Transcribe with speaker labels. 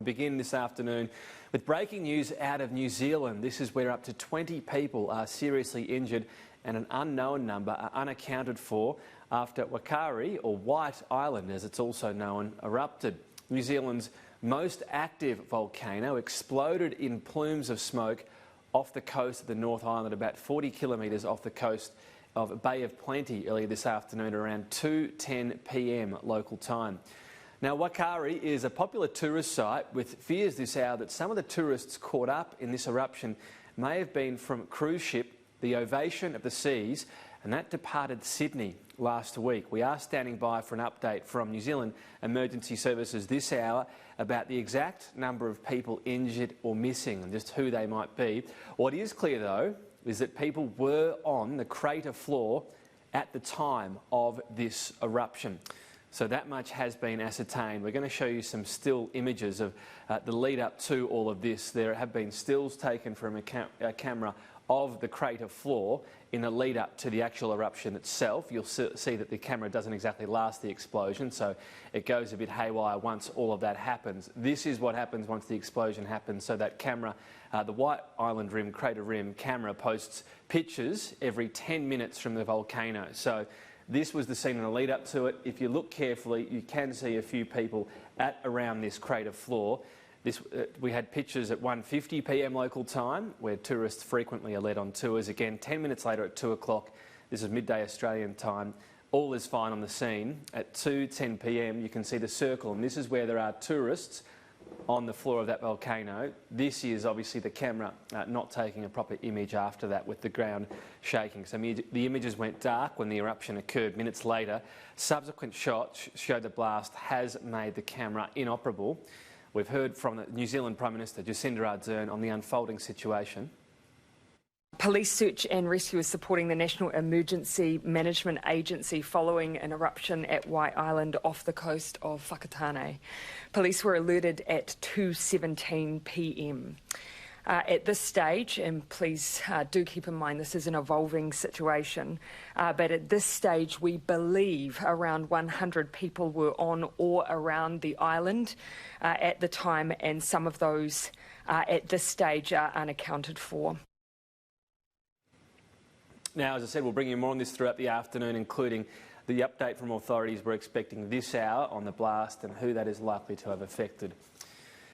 Speaker 1: Begin this afternoon with breaking news out of New Zealand. This is where up to 20 people are seriously injured and an unknown number are unaccounted for after Whakaari, or White Island as it's also known, erupted. New Zealand's most active volcano exploded in plumes of smoke off the coast of the North Island, about 40 kilometres off the coast of Bay of Plenty earlier this afternoon around 2:10 p.m. local time. Now, Whakaari is a popular tourist site with fears this hour that some of the tourists caught up in this eruption may have been from cruise ship the Ovation of the Seas, and that departed Sydney last week. We are standing by for an update from New Zealand Emergency Services this hour about the exact number of people injured or missing and just who they might be. What is clear, though, is that people were on the crater floor at the time of this eruption. So that much has been ascertained. We're going to show you some still images of the lead up to all of this. There have been stills taken from a camera of the crater floor in the lead up to the actual eruption itself. You'll see that the camera doesn't exactly last the explosion, so it goes a bit haywire once all of that happens. This is what happens once the explosion happens. So that camera, the White Island Rim, Crater Rim camera, posts pictures every 10 minutes from the volcano. So this was the scene in the lead up to it. If you look carefully, you can see a few people at around this crater floor. We had pictures at 1:50 p.m. local time, where tourists frequently are led on tours. Again, 10 minutes later at 2 o'clock, this is midday Australian time, all is fine on the scene. At 2:10 p.m, you can see the circle, and this is where there are tourists on the floor of that volcano. This is obviously the camera not taking a proper image after that, with the ground shaking. So the images went dark when the eruption occurred minutes later. Subsequent shots show the blast has made the camera inoperable. We've heard from the New Zealand Prime Minister Jacinda Ardern on the unfolding situation.
Speaker 2: Police search and rescue is supporting the National Emergency Management Agency following an eruption at White Island off the coast of Whakatane. Police were alerted at 2:17 p.m. At this stage, and please do keep in mind this is an evolving situation, but at this stage we believe around 100 people were on or around the island at the time, and some of those at this stage are unaccounted for.
Speaker 1: Now, as I said, we'll bring you more on this throughout the afternoon, including the update from authorities we're expecting this hour on the blast and who that is likely to have affected.